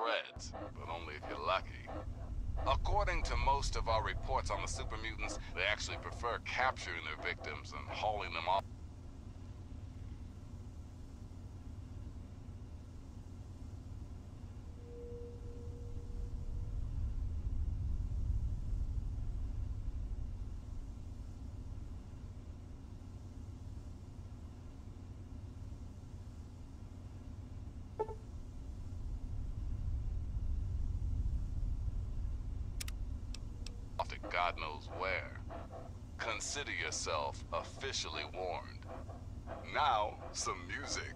spreads, but only if you're lucky. According to most of our reports on the super mutants, they actually prefer capturing their victims and hauling them off. To God knows where. Consider yourself officially warned. Now, some music.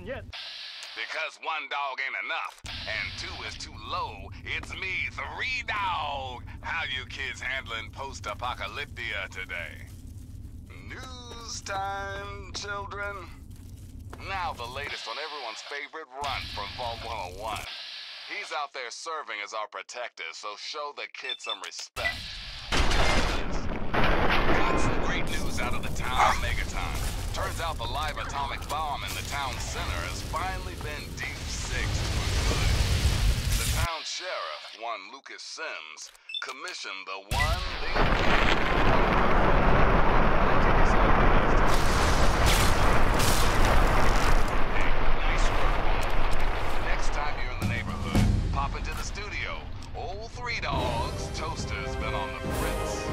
Yet. Because one dog ain't enough, and two is too low, it's me, 3 Dog. How you kids handling post-apocalyptia today? News time, children. Now the latest on everyone's favorite runt from Vault 101. He's out there serving as our protector, so show the kids some respect. Got some great news out of the town of Megaton. Turns out the live atomic bomb in the town center has finally been deep-sixed for good. The town sheriff, one Lucas Sims, commissioned the one, Hey, nice work, woman. Next time you're in the neighborhood, pop into the studio. Old 3 Dogs Toaster's been on the fritz.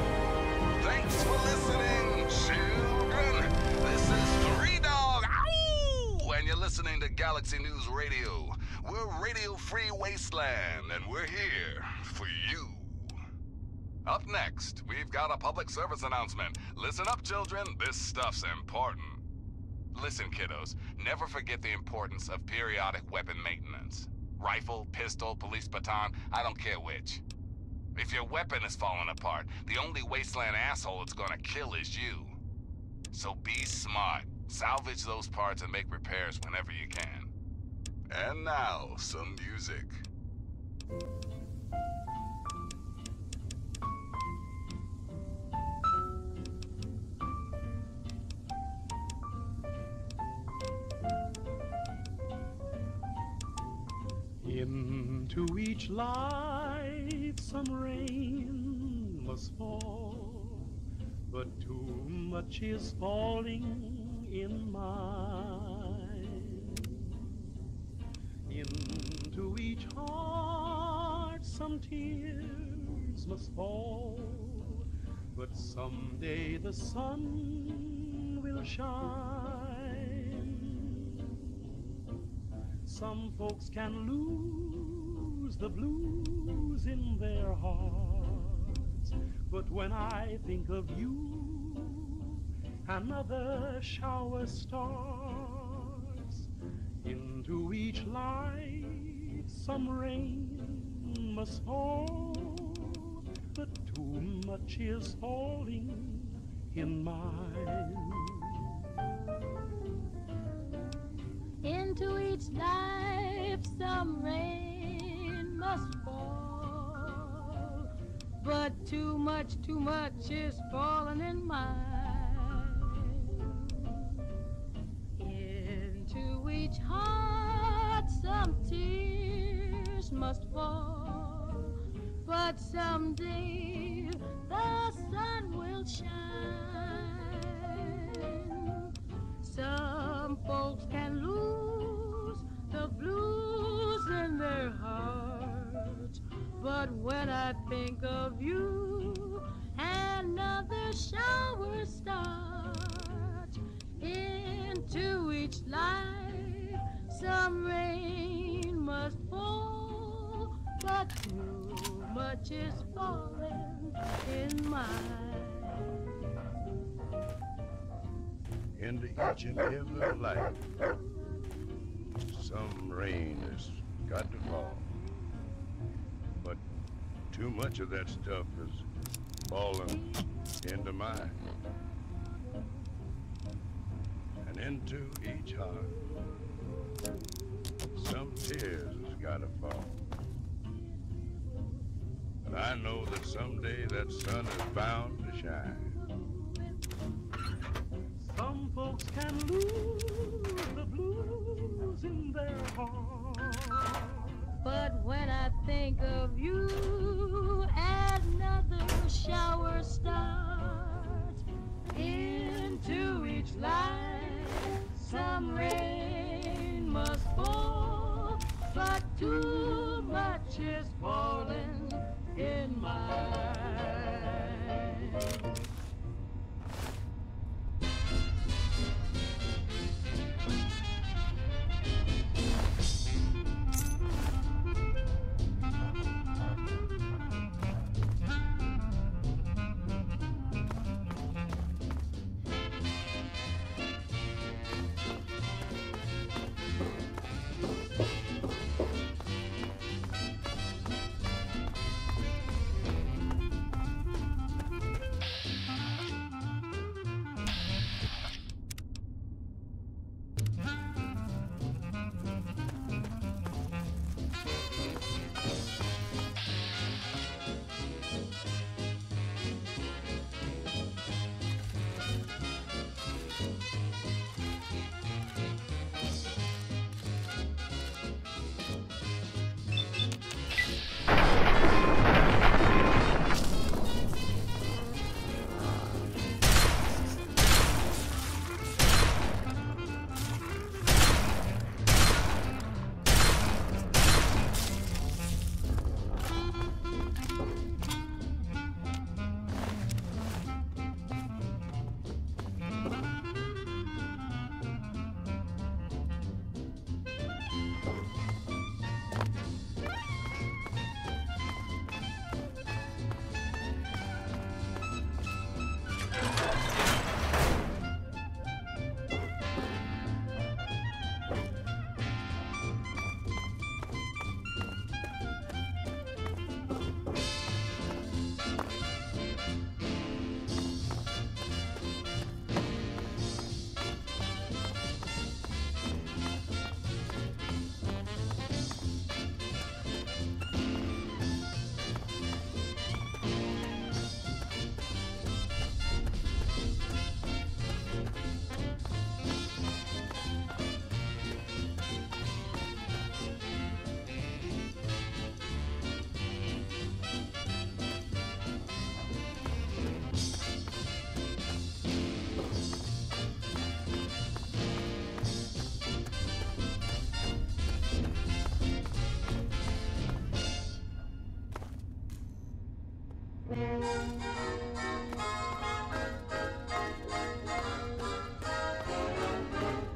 Thanks for listening, children. This is 3 Dog, ow! And you're listening to Galaxy News Radio. We're Radio-Free Wasteland, and we're here for you. Up next, we've got a public service announcement. Listen up, children. This stuff's important. Listen, kiddos, never forget the importance of periodic weapon maintenance. Rifle, pistol, police baton, I don't care which. If your weapon is falling apart, the only wasteland asshole it's gonna kill is you. So be smart. Salvage those parts and make repairs whenever you can. And now, some music. Into each life some rain must fall, but too much is falling in mine. Into each heart some tears must fall, but someday the sun will shine. Some folks can lose the blues in their hearts, but when I think of you, another shower starts. Into each life some rain must fall, but too much is falling in mine. Into each life some rain must fall, but too much is falling in mine. Into each heart some tears must fall, but someday the sun will shine. Some folks can lose the blues in their hearts, but when I think of you, another shower starts. Into each life some rain must fall, but too much is falling in mine. Into each and every life, some rain has got to fall. But too much of that stuff has fallen into mine. And into each heart, some tears has got to fall. But I know that someday that sun is bound to shine. Some folks can lose the blues in their hearts. But when I think of you, another shower starts. Into each life, some rain must fall, but too much is falling in mine.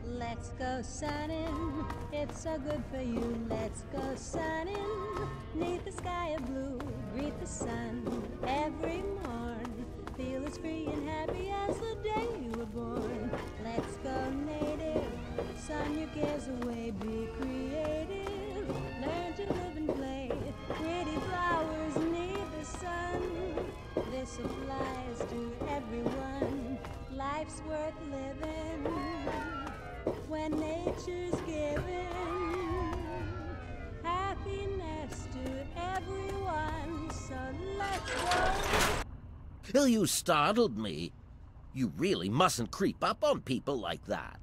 Let's go sunning, it's so good for you. Let's go sunning, neath the sky of blue. Greet the sun every morn. Feel as free and happy as the day you were born. Let's go native, sun your cares away. Be creative, learn to live and play. Pretty flowers neath the sun. This applies to everyone. Life's worth living when nature's giving happiness to everyone. So let's go. Oh, you startled me. You really mustn't creep up on people like that.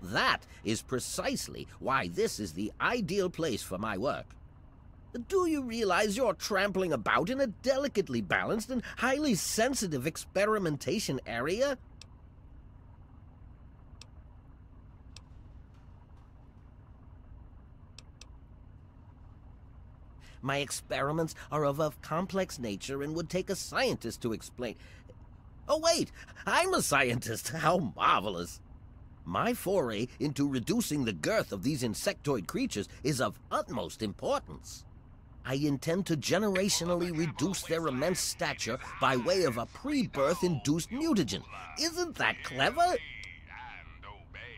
That is precisely why this is the ideal place for my work. Do you realize you're trampling about in a delicately balanced and highly sensitive experimentation area? My experiments are of a complex nature and would take a scientist to explain. Oh, wait! I'm a scientist! How marvelous! My foray into reducing the girth of these insectoid creatures is of utmost importance. I intend to generationally reduce their immense stature by way of a pre-birth induced mutagen. Isn't that clever? And obey.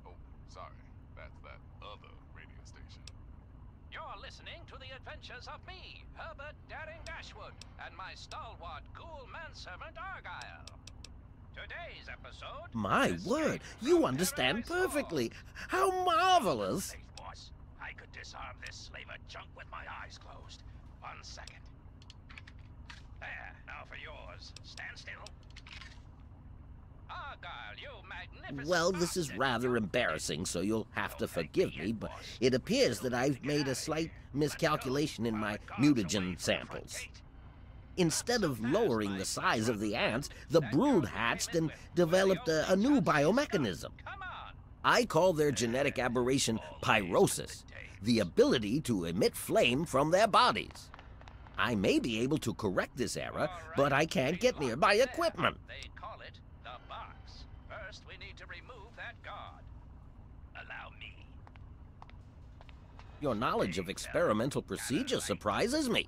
Oh, sorry. That's that other radio station. You're listening to the adventures of me, Herbert Daring Dashwood, and my stalwart ghoul manservant Argyle. Today's episode... My word, you understand perfectly. How marvelous! Safe, boss. I could disarm this slaver junk with my eyes closed. 1 second. There, now for yours. Stand still. Argyle, you magnificent... Well, this is rather embarrassing, so you'll have to forgive me, but it appears that I've made a slight miscalculation in my mutagen samples. Instead of lowering the size of the ants, the brood hatched and developed a new biomechanism. Come on. I call their genetic aberration pyrosis, the ability to emit flame from their bodies. I may be able to correct this error, but I can't get nearby equipment. They call it the box. First, we need to remove that guard. Allow me. Your knowledge of experimental procedure surprises me.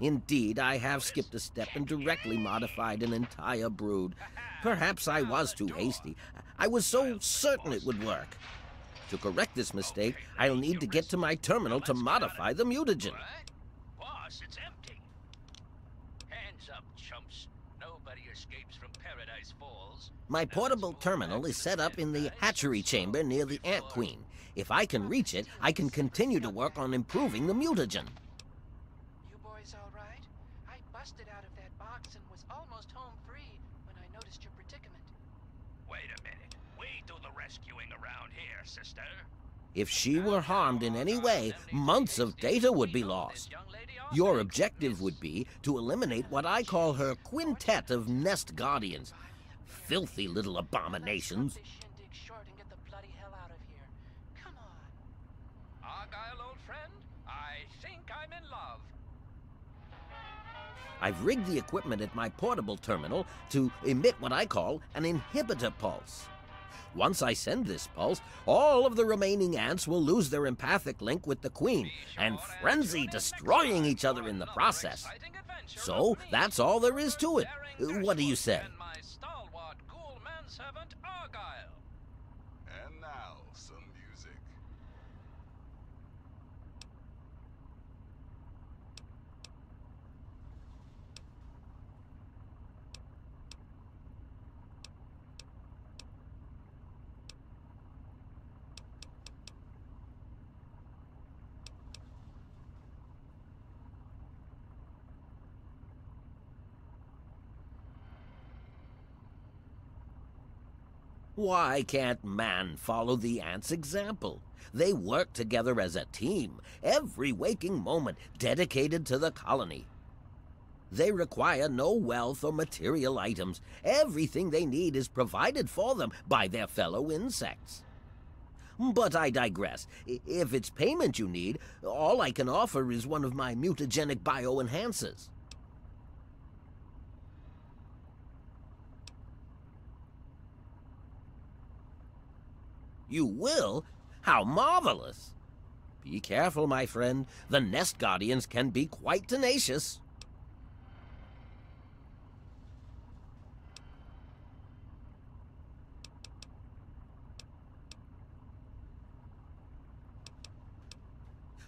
Indeed, I have skipped a step and directly modified an entire brood. Perhaps I was too hasty. I was so certain it would work. To correct this mistake, I'll need to get to my terminal to modify the mutagen. Boss, it's empty. Hands up, chumps. Nobody escapes from Paradise Falls. My portable terminal is set up in the hatchery chamber near the Ant Queen. If I can reach it, I can continue to work on improving the mutagen. You boys all right? I busted out of that box and was almost home free when I noticed your predicament. Wait a minute. We do the rescuing around here, sister. If she were harmed in any way, months of data would be lost. Your objective would be to eliminate what I call her quintet of nest guardians. Filthy little abominations. Cut this shindig short and get the bloody hell out of here. Come on. Argyle, old friend, I think I'm in love. I've rigged the equipment at my portable terminal to emit what I call an inhibitor pulse. Once I send this pulse, all of the remaining ants will lose their empathic link with the queen and frenzy, destroying each other in the process. So that's all there is to it. What do you say? And my stalwart ghoul manservant Argyle. And now, some music. Why can't man follow the ants' example? They work together as a team, every waking moment dedicated to the colony. They require no wealth or material items. Everything they need is provided for them by their fellow insects. But I digress. If it's payment you need, all I can offer is one of my mutagenic bioenhancers. You will? How marvelous! Be careful, my friend. The nest guardians can be quite tenacious.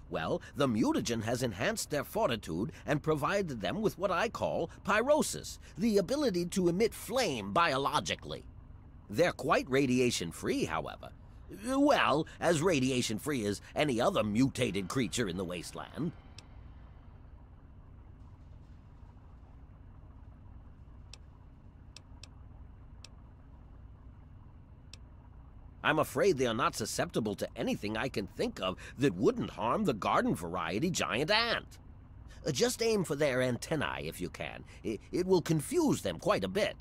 Well, the mutagen has enhanced their fortitude and provided them with what I call pyrosis, the ability to emit flame biologically. They're quite radiation-free, however. Well, as radiation-free as any other mutated creature in the wasteland. I'm afraid they are not susceptible to anything I can think of that wouldn't harm the garden variety giant ant. Just aim for their antennae if you can. It will confuse them quite a bit.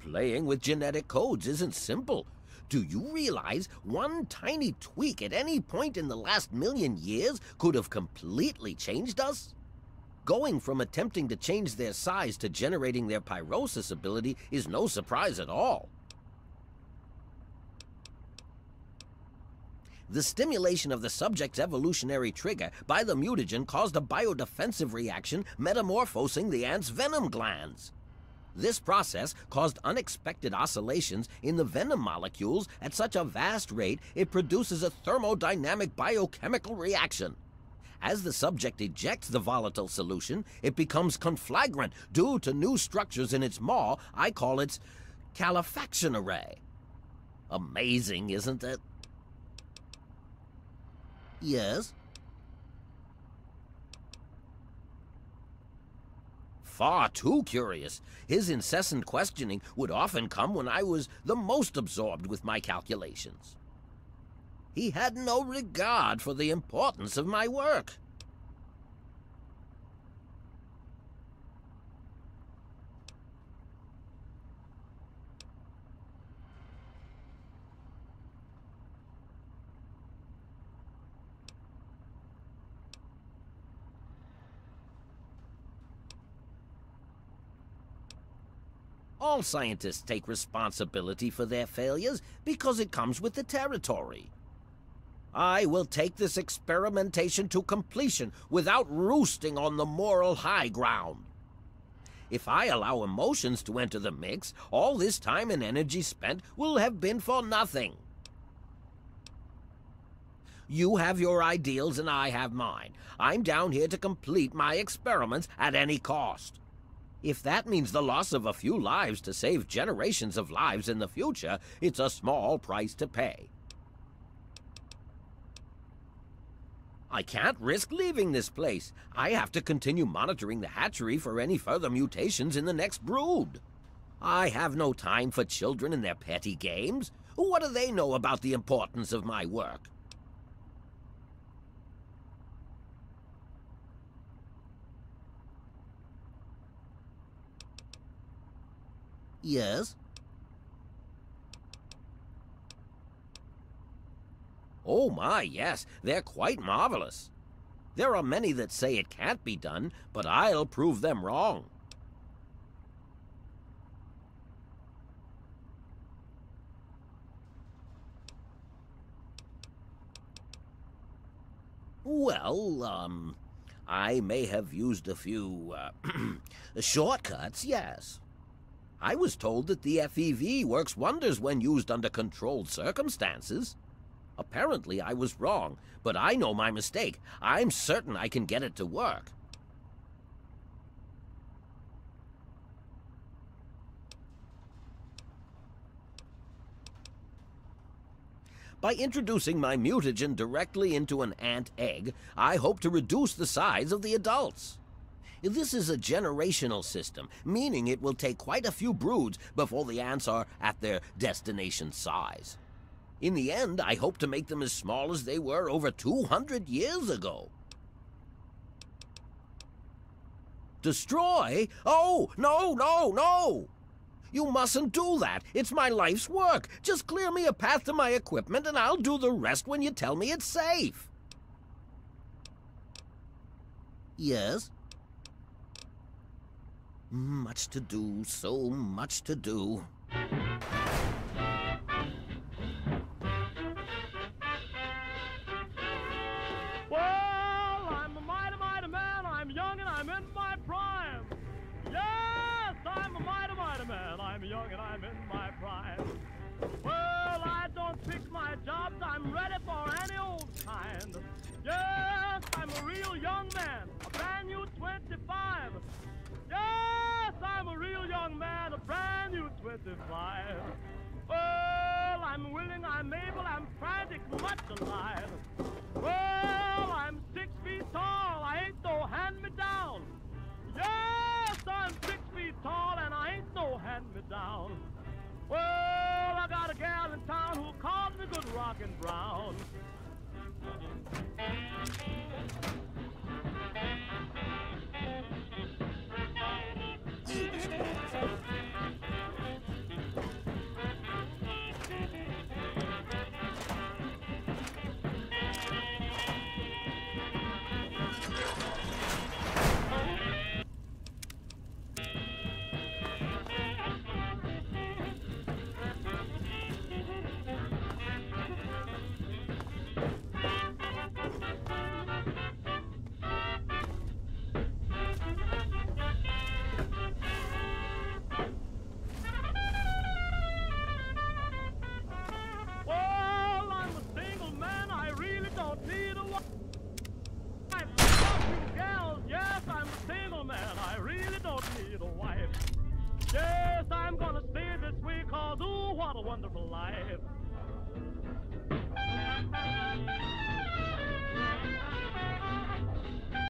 Playing with genetic codes isn't simple. Do you realize one tiny tweak at any point in the last million years could have completely changed us? Going from attempting to change their size to generating their pyrosis ability is no surprise at all. The stimulation of the subject's evolutionary trigger by the mutagen caused a biodefensive reaction metamorphosing the ant's venom glands. This process caused unexpected oscillations in the venom molecules at such a vast rate it produces a thermodynamic biochemical reaction. As the subject ejects the volatile solution, it becomes conflagrant due to new structures in its maw. I call its calefaction array. Amazing, isn't it? Yes? Far too curious. His incessant questioning would often come when I was the most absorbed with my calculations. He had no regard for the importance of my work. All scientists take responsibility for their failures because it comes with the territory. I will take this experimentation to completion without roosting on the moral high ground. If I allow emotions to enter the mix, all this time and energy spent will have been for nothing. You have your ideals and I have mine. I'm down here to complete my experiments at any cost. If that means the loss of a few lives to save generations of lives in the future, it's a small price to pay. I can't risk leaving this place. I have to continue monitoring the hatchery for any further mutations in the next brood. I have no time for children and their petty games. What do they know about the importance of my work? Yes? Oh my, yes, they're quite marvelous. There are many that say it can't be done, but I'll prove them wrong. Well, I may have used a few, shortcuts, yes. I was told that the FEV works wonders when used under controlled circumstances. Apparently I was wrong, but I know my mistake. I'm certain I can get it to work. By introducing my mutagen directly into an ant egg, I hope to reduce the size of the adults. This is a generational system, meaning it will take quite a few broods before the ants are at their destination size. In the end, I hope to make them as small as they were over 200 years ago. Destroy? Oh, no, no, no! You mustn't do that. It's my life's work. Just clear me a path to my equipment and I'll do the rest when you tell me it's safe. Yes? Much to do, so much to do. Well, I'm a mighty, mighty man. I'm young and I'm in my prime. Yes, I'm a mighty, mighty man. I'm young and I'm in my prime. Well, I don't pick my jobs. I'm ready for any old kind. Yes, I'm a real young man, a brand new 25. Yes, I'm a real young man, a brand new 25. Well, I'm willing, I'm able, I'm frantic, much alive. Well, I'm 6 feet tall, I ain't no hand-me-down. Yes, I'm 6 feet tall and I ain't no hand-me-down. Well, I got a gal in town who calls me Good Rockin' Brown. wife. Fuck you gals, yes, I'm a single man. I really don't need a wife. Yes, I'm gonna stay this way, cause ooh, what a wonderful